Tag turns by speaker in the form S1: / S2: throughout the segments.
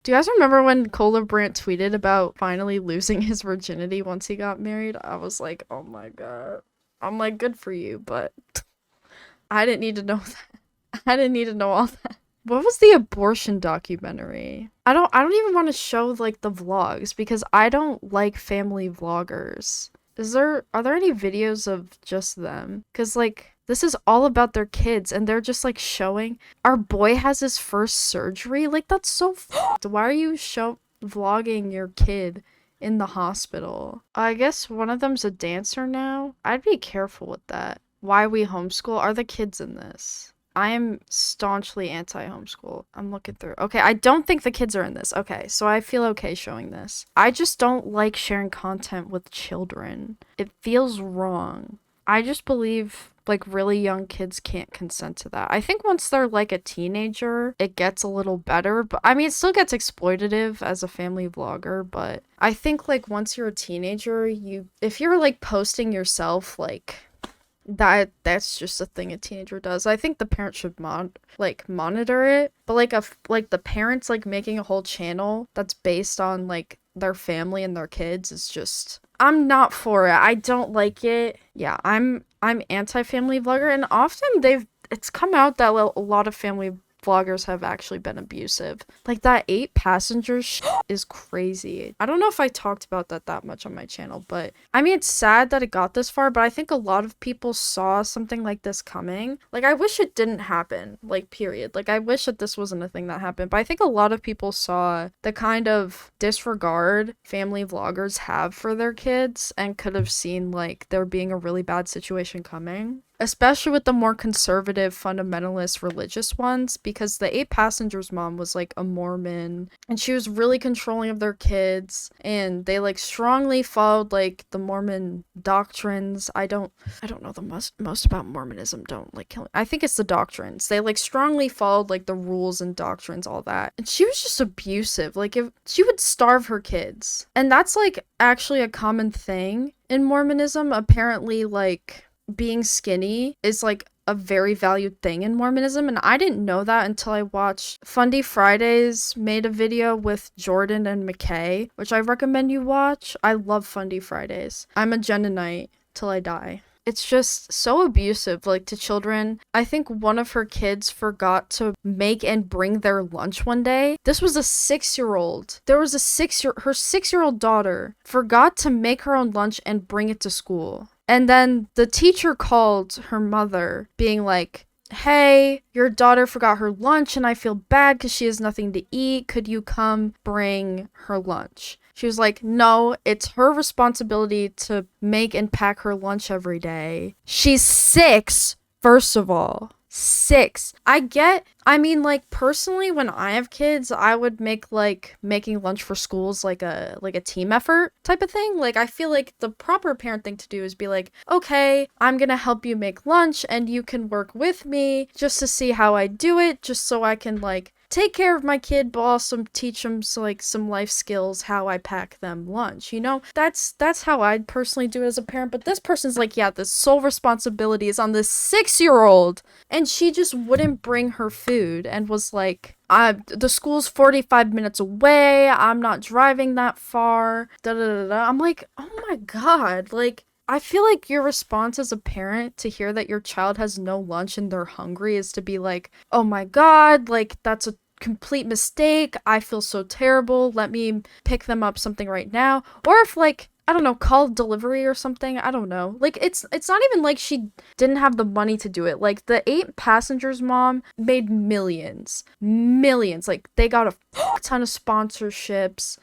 S1: Do you guys remember when Cola Brandt tweeted about finally losing his virginity once he got married? I was like, oh my god. I'm like, good for you, but I didn't need to know that. I didn't need to know all that. What was the abortion documentary? I don't even want to show like the vlogs because I don't like family vloggers. Are there any videos of just them? Cuz like this is all about their kids and they're just like showing our boy has his first surgery. Like that's so why are you vlogging your kid in the hospital? I guess one of them's a dancer now. I'd be careful with that. Why we homeschool? Are the kids in this? I am staunchly anti-homeschool. I'm looking through. Okay, I don't think the kids are in this. Okay, so I feel okay showing this. I just don't like sharing content with children. It feels wrong. I just believe like really young kids can't consent to that. I think once they're like a teenager, it gets a little better, but I mean it still gets exploitative as a family vlogger, but I think like once you're a teenager, if you're like posting yourself like that's just a thing a teenager does. I think the parents should monitor it, but like the parents like making a whole channel that's based on like their family and their kids is just I'm not for it. I don't like it. Yeah, I'm anti-family vlogger, and often it's come out that a lot of family vloggers have actually been abusive. Like that 8 passengers is crazy. I don't know if I talked about that much on my channel, but I mean, it's sad that it got this far, but I think a lot of people saw something like this coming. Like, I wish it didn't happen, like, period. Like, I wish that this wasn't a thing that happened, but I think a lot of people saw the kind of disregard family vloggers have for their kids and could have seen, like, there being a really bad situation coming. Especially with the more conservative, fundamentalist, religious ones, because the 8 passengers mom was like a Mormon, and she was really controlling of their kids, and they like strongly followed like the Mormon doctrines. I don't know the most about Mormonism. Don't like kill. I think it's the doctrines. They like strongly followed like the rules and doctrines, all that, and she was just abusive. Like if she would starve her kids, and that's like actually a common thing in Mormonism. Apparently, like being skinny is like a very valued thing in Mormonism, and I didn't know that until I watched Fundy Fridays made a video with Jordan and McKay, which I recommend you watch. I love Fundy Fridays. I'm a Jennonite till I die. It's just so abusive, like, to children. I think one of her kids forgot to make and bring their lunch one day. This was a 6-year-old. Her 6-year-old daughter forgot to make her own lunch and bring it to school. And then the teacher called her mother, being like, hey, your daughter forgot her lunch and I feel bad because she has nothing to eat. Could you come bring her lunch? She was like, no, it's her responsibility to make and pack her lunch every day. She's 6, first of all. 6. I mean, like, personally, when I have kids, I would make, like, making lunch for schools like a team effort type of thing. Like, I feel like the proper parent thing to do is be like, okay, I'm gonna help you make lunch and you can work with me just to see how I do it, just so I can, like, take care of my kid, but also teach them some life skills, how I pack them lunch, you know? That's how I'd personally do it as a parent, but this person's like, yeah, the sole responsibility is on this 6-year-old, and she just wouldn't bring her food and was like, the school's 45 minutes away, I'm not driving that far, da-da-da-da. I'm like, oh my god, like, I feel like your response as a parent to hear that your child has no lunch and they're hungry is to be like, oh my god, like, that's a complete mistake. I feel so terrible. Let me pick them up something right now. Or if, like, I don't know, call delivery or something. I don't know. Like, it's not even like she didn't have the money to do it. Like, the 8 passengers mom made millions. Millions. Like, they got a ton of sponsorships,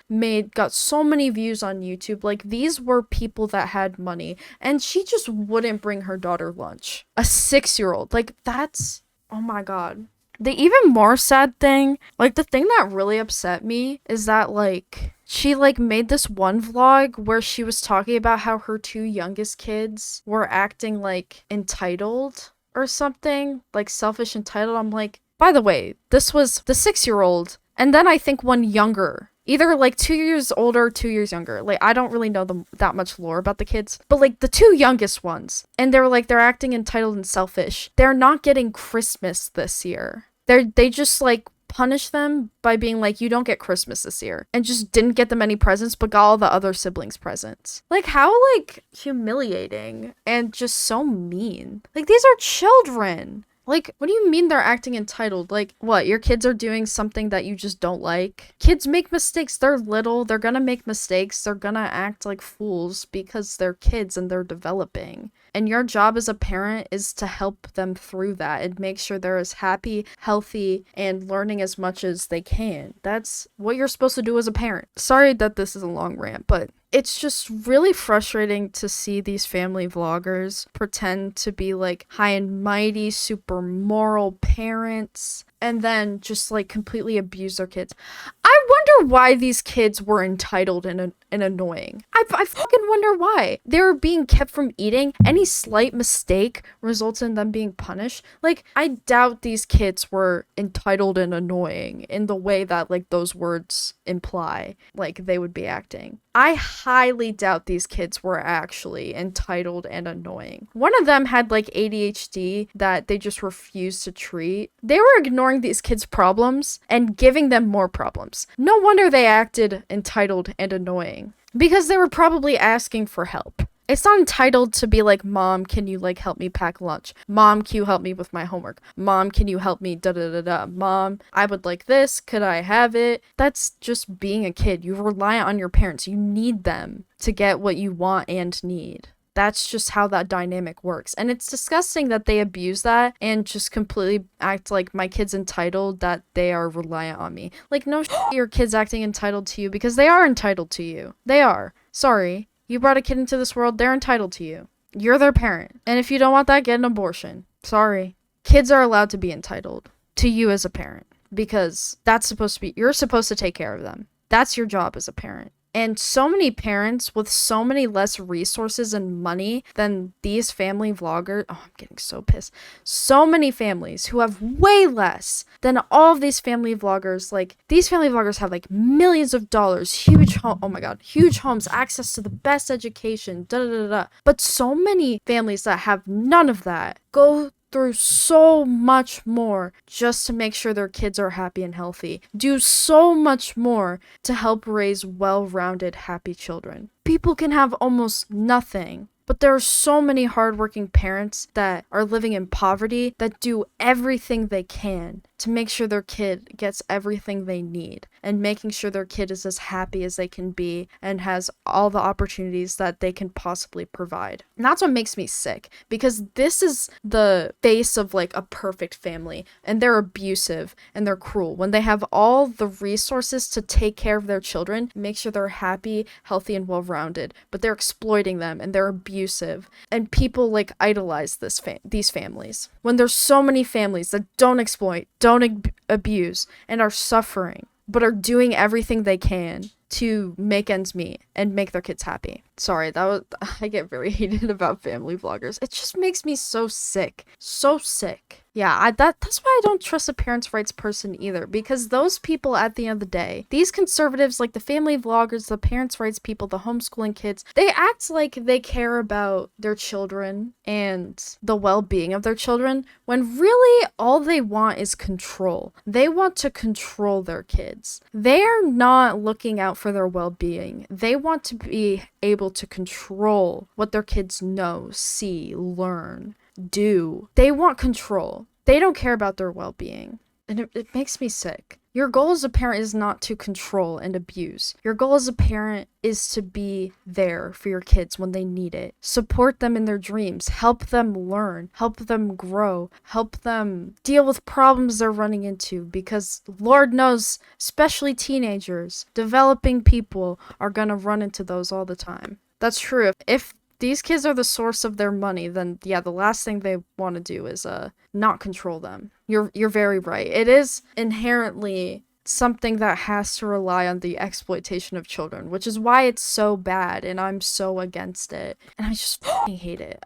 S1: got so many views on YouTube. Like, these were people that had money. And she just wouldn't bring her daughter lunch. A 6-year-old. Like, that's, oh my god. The even more sad thing, like, the thing that really upset me is that, like, she, like, made this one vlog where she was talking about how her 2 youngest kids were acting, like, entitled or something, like, selfish entitled. I'm like, by the way, this was the 6-year-old, and then I think one younger. Either, like, 2 years older or 2 years younger. Like, I don't really know that much lore about the kids. But, like, the 2 youngest ones. And they're acting entitled and selfish. They're not getting Christmas this year. They just, like, punish them by being like, you don't get Christmas this year, and just didn't get them any presents but got all the other siblings presents. Like, how, like, humiliating and just so mean. Like, these are children. Like, what do you mean they're acting entitled? Like, what, your kids are doing something that you just don't like? Kids make mistakes. They're little. They're gonna make mistakes. They're gonna act like fools because they're kids and they're developing. And your job as a parent is to help them through that and make sure they're as happy, healthy, and learning as much as they can. That's what you're supposed to do as a parent. Sorry that this is a long rant, but it's just really frustrating to see these family vloggers pretend to be like high and mighty, super moral parents, and then just like completely abuse their kids. I wonder why these kids were entitled and annoying. I fucking wonder why. They were being kept from eating. Any slight mistake results in them being punished. Like, I doubt these kids were entitled and annoying in the way that, like, those words imply, like, they would be acting. I highly doubt these kids were actually entitled and annoying. One of them had, like, ADHD that they just refused to treat. They were ignoring these kids' problems and giving them more problems. No wonder they acted entitled and annoying. Because they were probably asking for help. It's not entitled to be like, Mom, can you, like, help me pack lunch? Mom, can you help me with my homework? Mom, can you help me da-da-da-da? Mom, I would like this. Could I have it? That's just being a kid. You rely on your parents. You need them to get what you want and need. That's just how that dynamic works. And it's disgusting that they abuse that and just completely act like my kid's entitled, that they are reliant on me. Like, no your kid's acting entitled to you because they are entitled to you. They are. Sorry. You brought a kid into this world, they're entitled to you. You're their parent. And if you don't want that, get an abortion. Sorry. Kids are allowed to be entitled to you as a parent because that's supposed to be, you're supposed to take care of them. That's your job as a parent. And so many parents with so many less resources and money than these family vloggers. Oh, I'm getting so pissed. So many families who have way less than all of these family vloggers. Like, these family vloggers have like millions of dollars, huge home. Oh my God, huge homes, access to the best education. Da da da da. But so many families that have none of that go through so much more just to make sure their kids are happy and healthy. Do so much more to help raise well-rounded, happy children. People can have almost nothing, but there are so many hardworking parents that are living in poverty that do everything they can to make sure their kid gets everything they need and making sure their kid is as happy as they can be and has all the opportunities that they can possibly provide. And that's what makes me sick, because this is the face of like a perfect family, and they're abusive and they're cruel when they have all the resources to take care of their children, make sure they're happy, healthy, and well-rounded, but they're exploiting them and they're abusive, and people like idolize these families when there's so many families that don't exploit, don't abuse, and are suffering, but are doing everything they can to make ends meet and make their kids happy. Sorry, I get very heated about family vloggers. It just makes me so sick. So sick. Yeah, that's why I don't trust a parents' rights person either, because those people at the end of the day, these conservatives, like the family vloggers, the parents' rights people, the homeschooling kids, they act like they care about their children and the well-being of their children, when really all they want is control. They want to control their kids. They are not looking out for their well-being. They want to be able to control what their kids know, see, learn, do. They want control. They don't care about their well-being. And it makes me sick. Your goal as a parent is not to control and abuse. Your goal as a parent is to be there for your kids when they need it. Support them in their dreams. Help them learn. Help them grow. Help them deal with problems they're running into, because Lord knows, especially teenagers, developing people are gonna run into those all the time. That's true. If these kids are the source of their money, then yeah, the last thing they want to do is not control them. You're very right. It is inherently something that has to rely on the exploitation of children, which is why it's so bad and I'm so against it. And I just fucking hate it.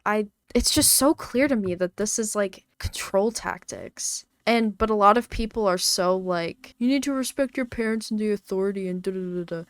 S1: It's just so clear to me that this is like control tactics. But a lot of people are so like, you need to respect your parents and the authority and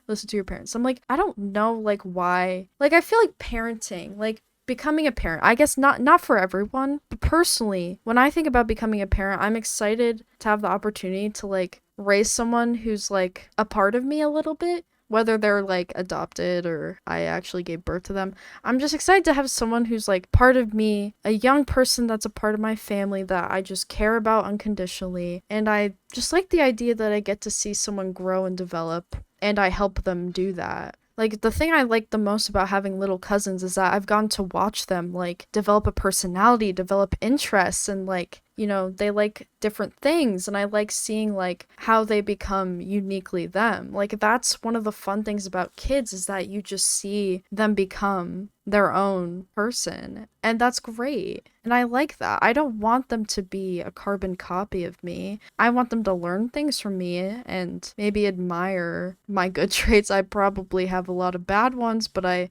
S1: listen to your parents. I'm like, I don't know, like, why. Like, I feel like parenting, like, becoming a parent, I guess not for everyone, but personally, when I think about becoming a parent, I'm excited to have the opportunity to, like, raise someone who's like a part of me a little bit, whether they're like adopted or I actually gave birth to them. I'm just excited to have someone who's like part of me, a young person that's a part of my family that I just care about unconditionally. And I just like the idea that I get to see someone grow and develop, and I help them do that. Like, the thing I like the most about having little cousins is that I've gotten to watch them, like, develop a personality, develop interests, and, like, you know, they like different things, and I like seeing, like, how they become uniquely them. Like, that's one of the fun things about kids, is that you just see them become their own person, and that's great. And I like that. I don't want them to be a carbon copy of me. I want them to learn things from me and maybe admire my good traits. I probably have a lot of bad ones, but I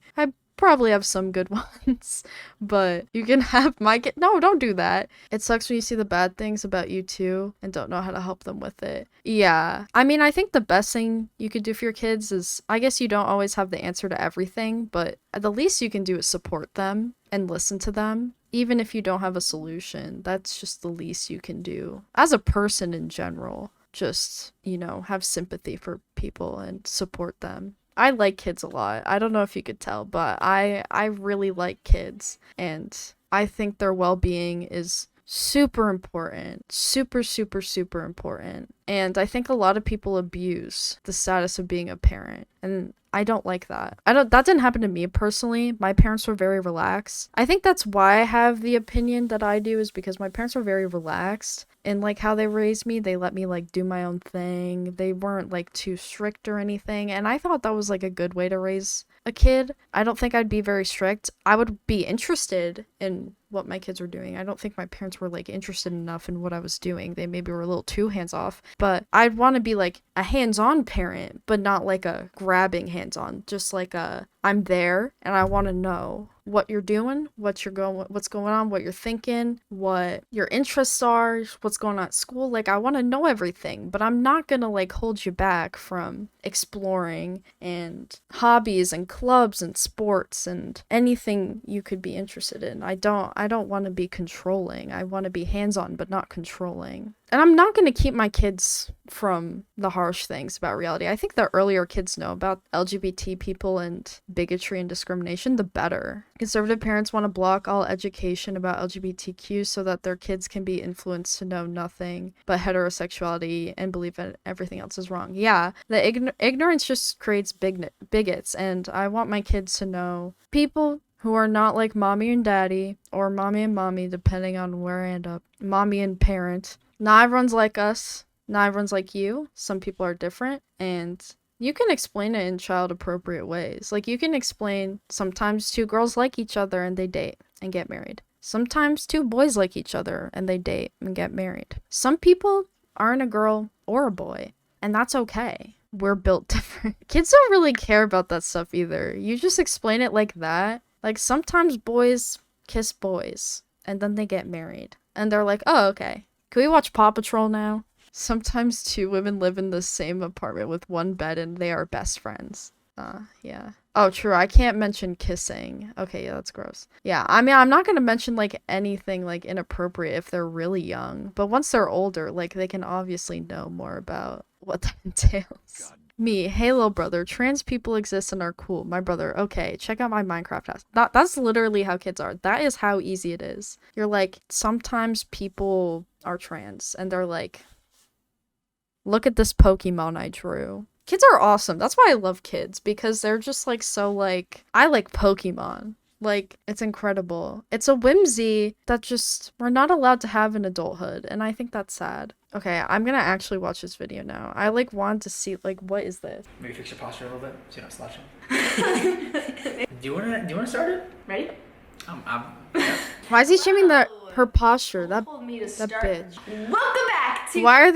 S1: probably have some good ones. But you can have my kid. No, don't do that. It sucks when you see the bad things about you too and don't know how to help them with it. Yeah. I mean, I think the best thing you could do for your kids is, I guess you don't always have the answer to everything, but the least you can do is support them and listen to them. Even if you don't have a solution, that's just the least you can do. As a person in general, just, you know, have sympathy for people and support them. I like kids a lot. I don't know if you could tell, but I really like kids, and I think their well-being is super important. Super, super, super important. And I think a lot of people abuse the status of being a parent, and I don't like that. That didn't happen to me personally. My parents were very relaxed. I think that's why I have the opinion that I do, is because my parents were very relaxed in like how they raised me. They let me like do my own thing. They weren't like too strict or anything, and I thought that was like a good way to raise a kid. I don't think I'd be very strict. I would be interested in what my kids were doing. I don't think my parents were like interested enough in what I was doing. They maybe were a little too hands off, but I'd want to be like a hands-on parent, but not like a grabbing hands-on, just like a I'm there and I want to know what you're doing, what's going on, what you're thinking, what your interests are, what's going on at school. Like, I want to know everything, but I'm not going to like hold you back from exploring and hobbies and clubs and sports and anything you could be interested in. I don't want to be controlling. I want to be hands-on, but not controlling. And I'm not going to keep my kids from the harsh things about reality. I think the earlier kids know about LGBT people and bigotry and discrimination, the better. Conservative parents want to block all education about LGBTQ so that their kids can be influenced to know nothing but heterosexuality and believe that everything else is wrong. Yeah, the ignorance just creates bigots, and I want my kids to know people who are not like mommy and daddy, or mommy and mommy, depending on where I end up. Mommy and parent. Not everyone's like us. Not everyone's like you. Some people are different, and you can explain it in child-appropriate ways. Like, you can explain sometimes two girls like each other and they date and get married. Sometimes two boys like each other and they date and get married. Some people aren't a girl or a boy, and that's okay. We're built different. Kids don't really care about that stuff either. You just explain it like that. Like, sometimes boys kiss boys and then they get married. And they're like, oh, okay. Can we watch Paw Patrol now? Sometimes two women live in the same apartment with one bed and they are best friends. Yeah. Oh, true. I can't mention kissing. Okay, yeah, that's gross. Yeah, I mean, I'm not gonna mention, like, anything, like, inappropriate if they're really young. But once they're older, like, they can obviously know more about what that entails. God. Me, hey, little brother, trans people exist and are cool. My brother, okay, check out my Minecraft house. That's literally how kids are. That is how easy it is. You're like, sometimes people are trans, and they're like, look at this Pokemon I drew. Kids are awesome. That's why I love kids, because they're just like so like, I like Pokemon. Like, it's incredible. It's a whimsy that just we're not allowed to have in adulthood, and I think that's sad. Okay, I'm gonna actually watch this video now. I like want to see, like, what is this?
S2: Maybe fix your posture a little bit so you're not slouching. Do you wanna start it?
S3: Ready?
S2: Yeah.
S1: Why is he shaming her posture? That bitch.
S3: Welcome back to
S1: Why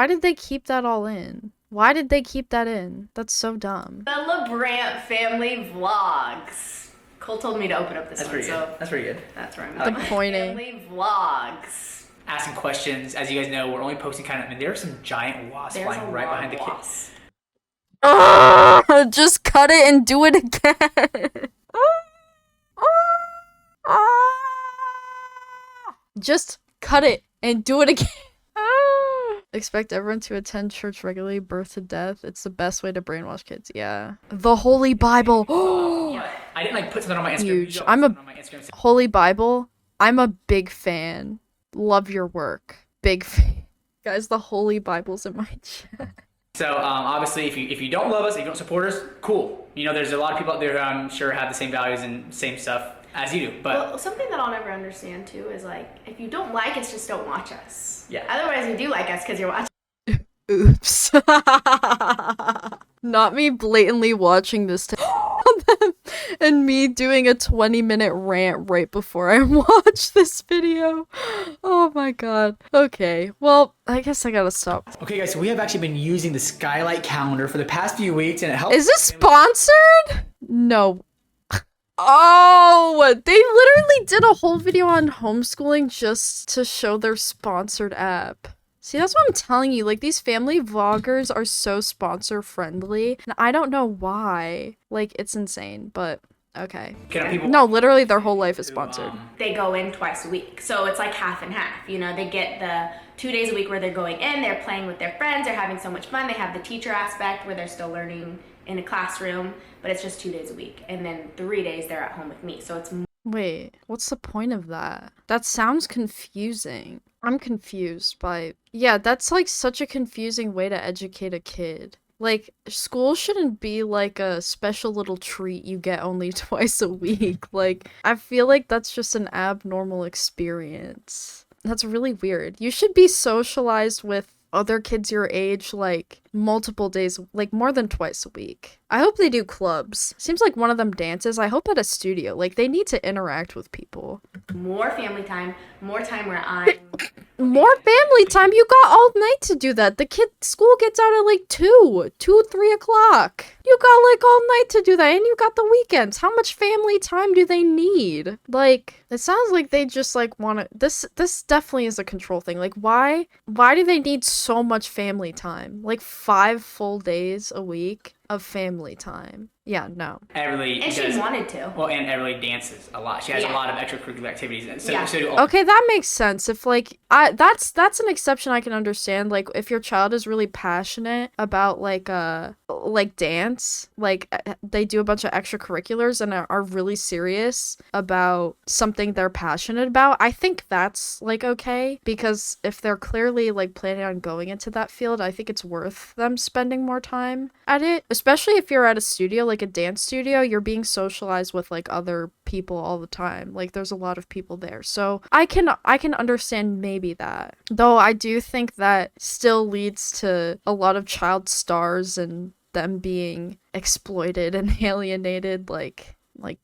S1: did they keep that all in? Why did they keep that in? That's so dumb.
S3: the LeBrant family vlogs. Cole told me to open up this
S2: That's
S3: one,
S2: pretty
S3: so
S2: good. That's pretty good.
S3: that's where I'm
S1: The
S3: going.
S1: pointing.
S3: Family vlogs.
S2: Asking questions. As you guys know, we're only posting kind of. I mean, there are some giant wasps flying right behind the kid.
S1: Just cut it and do it again. Just cut it and do it again. Expect everyone to attend church regularly, birth to death. It's the best way to brainwash kids. Yeah. The Holy Bible.
S2: Yeah, I didn't like put something on my Instagram.
S1: Huge.
S2: Usually I'll put something on my Instagram.
S1: Holy Bible. I'm a big fan. Love your work. Big fan. Guys, the Holy Bible's in my chat.
S2: So obviously, if you don't love us, if you don't support us, cool. You know, there's a lot of people out there who I'm sure have the same values and same stuff as you do. But
S3: Well, something that I'll never understand too is like, if you don't like us, just don't watch us.
S2: Yeah.
S3: Otherwise, you do like us because you're watching.
S1: Oops. Not me blatantly watching this and me doing a 20-minute rant right before I watch this video. Oh my god. Okay, well, I guess I gotta stop.
S2: okay, guys, so we have actually been using the Skylight calendar for the past few weeks, and it helps.
S1: Is this sponsored? No. Oh, they literally did a whole video on homeschooling just to show their sponsored app. See, that's what I'm telling you. Like, these family vloggers are so sponsor friendly, and I don't know why. Like, it's insane, but okay. No, literally their whole life is sponsored.
S3: They go in twice a week, so it's like half and half. You know, they get the 2 days a week where they're going in, they're playing with their friends, they're having so much fun. They have the teacher aspect where they're still learning in a classroom, but it's just 2 days a week, and then 3 days they're at home with me. So it's
S1: Wait, what's the point of that? That sounds confusing. I'm confused by... Yeah, that's like such a confusing way to educate a kid. Like, school shouldn't be like a special little treat you get only twice a week. Like, I feel like that's just an abnormal experience. That's really weird. You should be socialized with other kids your age, like, multiple days, like, more than twice a week. I hope they do clubs. Seems like one of them dances. I hope at a studio. Like, they need to interact with people.
S3: more family time, more time where I'm...
S1: More family time? You got all night to do that. The school gets out at like 3 o'clock. You got like all night to do that, and you got the weekends. How much family time do they need? Like, it sounds like they just like want to... This definitely is a control thing. Like, why do they need so much family time? Like 5 full days a week of family time. Yeah, no.
S2: Everly
S3: And she wanted to.
S2: Well, and Everly dances a lot. She has a lot of extracurricular activities. And so,
S1: Okay, that makes sense. If like that's an exception I can understand. Like if your child is really passionate about like dance, like they do a bunch of extracurriculars and are really serious about something they're passionate about, I think that's like okay, because if they're clearly like planning on going into that field, I think it's worth them spending more time at it. Especially if you're at a studio, like a dance studio, you're being socialized with like other people all the time. Like there's a lot of people there. So I can understand maybe that. Though I do think that still leads to a lot of child stars and them being exploited and alienated, like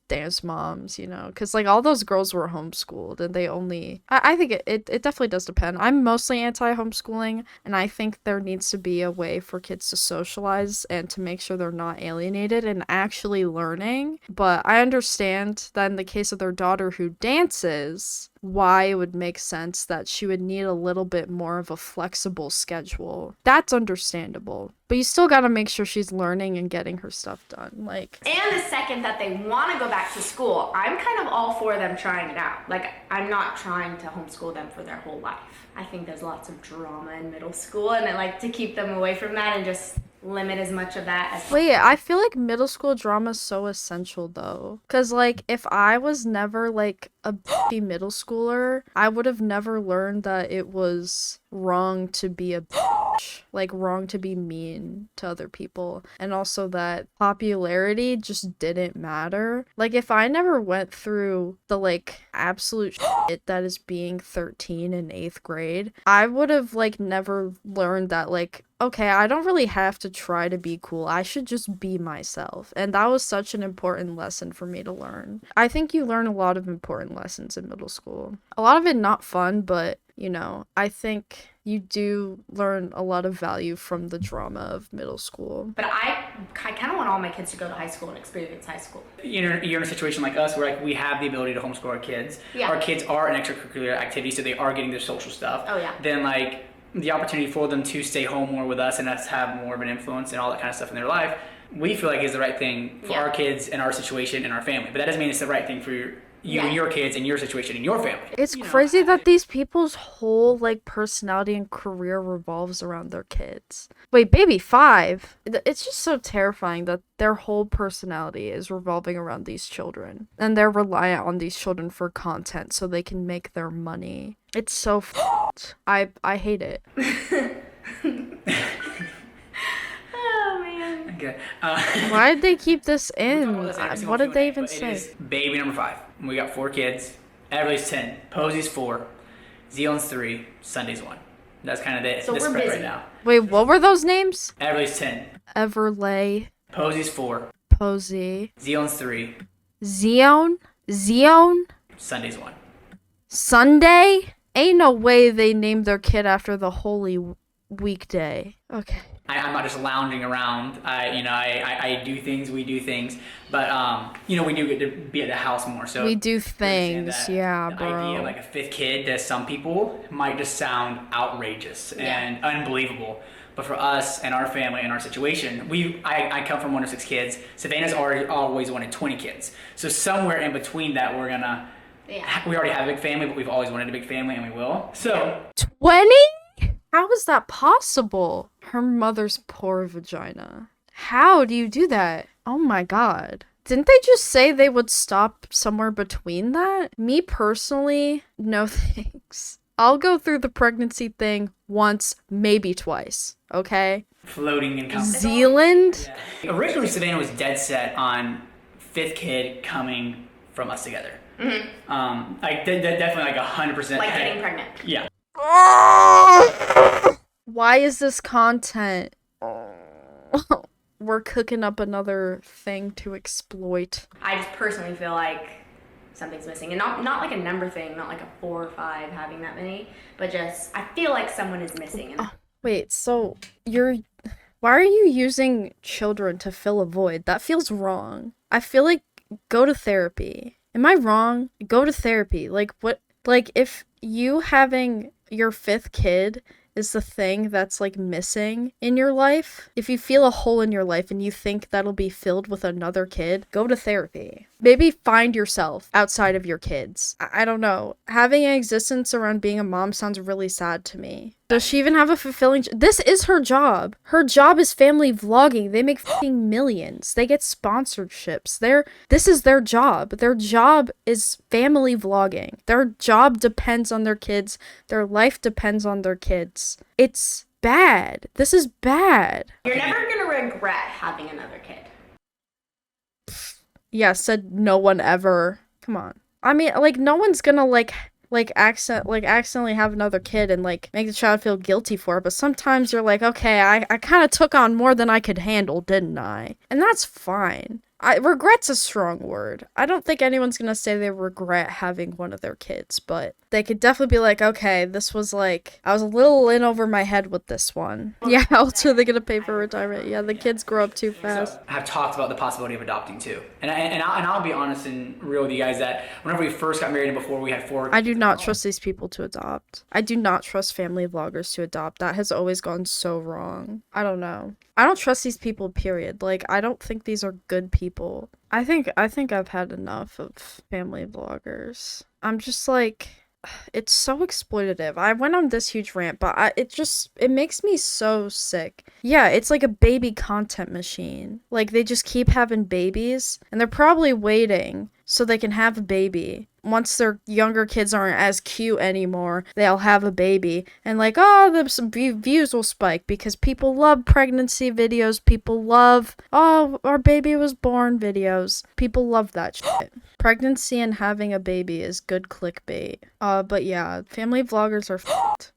S1: dance moms, you know, because like all those girls were homeschooled and they only I think it definitely does depend. I'm mostly anti-homeschooling, and I think there needs to be a way for kids to socialize and to make sure they're not alienated and actually learning. But I understand that in the case of their daughter who dances, why it would make sense that she would need a little bit more of a flexible schedule. That's understandable. But you still gotta make sure she's learning and getting her stuff done. Like,
S3: and the second that they want to go back to school, I'm kind of all for them trying it out. Like, I'm not trying to homeschool them for their whole life. I think there's lots of drama in middle school, and I like to keep them away from that and just limit as much of that as possible.
S1: Wait, I feel like middle school drama is so essential though. Cause like if I was never like a middle schooler, I would have never learned that it was wrong to be a like wrong to be mean to other people, and also that popularity just didn't matter. Like if I never went through the like absolute shit that is being 13 in 8th grade, I would have like never learned that like, okay, I don't really have to try to be cool. I should just be myself. And that was such an important lesson for me to learn. I think you learn a lot of important lessons in middle school. A lot of it not fun, but, you know, I think you do learn a lot of value from the drama of middle school.
S3: But I kind of want all my kids to go to high school and experience high school.
S2: You're in a situation like us where like we have the ability to homeschool our kids.
S3: Yeah.
S2: Our kids are in extracurricular activities, so they are getting their social stuff.
S3: Oh, yeah.
S2: Then like the opportunity for them to stay home more with us and us have more of an influence and all that kind of stuff in their life, we feel like is the right thing for our kids and our situation and our family. But that doesn't mean it's the right thing for you and your kids and your situation and your family.
S1: It's crazy that these people's whole like personality and career revolves around their kids. Wait, baby 5. It's just so terrifying that their whole personality is revolving around these children, and they're reliant on these children for content so they can make their money. It's so f***ed. I hate it.
S3: Oh man.
S2: Okay.
S1: Why did they keep this
S2: We
S1: in?
S2: talk about this every single
S1: What did they
S2: Q&A,
S1: even
S2: but it
S1: say?
S2: is baby number 5. We got 4 kids. Everly's 10. Posey's 4. Zealand's 3. Sunday's 1. That's kind of the
S3: So we're
S2: spread
S3: busy.
S2: right now.
S1: Wait, what were those names?
S2: Everly's 10.
S1: Everlay,
S2: Posey's 4.
S1: Posey,
S2: Zealand's 3.
S1: Zion,
S2: Sunday's 1.
S1: Sunday? Ain't no way they named their kid after the holy weekday. Okay.
S2: I'm not just lounging around. I do things. We do things, but we do get to be at the house more. So
S1: We do
S2: understand
S1: things,
S2: that
S1: yeah,
S2: the
S1: bro.
S2: idea of like a 5th kid to some people might just sound outrageous and unbelievable. But for us and our family and our situation, I come from one of 6 kids. Savannah's always wanted 20 kids. So somewhere in between that, we already have a big family, but we've always wanted a big family, and we will. So
S1: 20? How is that possible? Her mother's poor vagina. How do you do that? Oh my god. Didn't they just say they would stop somewhere between that? Me personally, no thanks. I'll go through the pregnancy thing once, maybe twice, okay?
S2: floating in company.
S1: Zealand?
S2: Yeah. Originally, Savannah was dead set on 5th kid coming from us together.
S3: Mm-hmm.
S2: Definitely like 100%.
S3: Like getting pregnant.
S2: Yeah.
S1: Why is this content? We're cooking up another thing to exploit.
S3: I just personally feel like something's missing, and not like a number thing, not like a 4 or 5 having that many, but just I feel like someone is missing. And
S1: Wait, so why are you using children to fill a void? That feels wrong. I feel like go to therapy. Am I wrong? Go to therapy. Like what? Like if you having your 5th kid is the thing that's like missing in your life, if you feel a hole in your life and you think that'll be filled with another kid, go to therapy. Maybe find yourself outside of your kids. I don't know. Having an existence around being a mom sounds really sad to me. Does she even have a fulfilling this is her job. Her job is family vlogging. They make fucking millions. They get sponsorships. This is their job. Their job is family vlogging. Their job depends on their kids. Their life depends on their kids. It's bad. This is bad.
S3: you're never gonna regret having another kid.
S1: Yeah, said no one ever. Come on. I mean, like no one's gonna accidentally have another kid and like make the child feel guilty for it, but sometimes you're like, okay, I kind of took on more than I could handle, didn't I? And that's fine. Regret's a strong word. I don't think anyone's gonna say they regret having one of their kids, but they could definitely be like, okay, this was like, I was a little in over my head with this one. Yeah, how else are they gonna pay for retirement? Yeah, the kids grow up too fast.
S2: So I have talked about the possibility of adopting too, and I'll be honest and real with you guys that whenever we first got married and before we had 4.
S1: I do not trust these people to adopt. I do not trust family vloggers to adopt. That has always gone so wrong. I don't know. I don't trust these people, period. Like, I don't think these are good people. I think I've had enough of family vloggers. I'm just like, it's so exploitative. I went on this huge rant, but it makes me so sick. Yeah, it's like a baby content machine. Like, they just keep having babies, and they're probably waiting so they can have a baby. Once their younger kids aren't as cute anymore, they'll have a baby. And like, oh, the views will spike because people love pregnancy videos. People love, oh, our baby was born videos. People love that shit. Pregnancy and having a baby is good clickbait. But yeah, family vloggers are f***ed.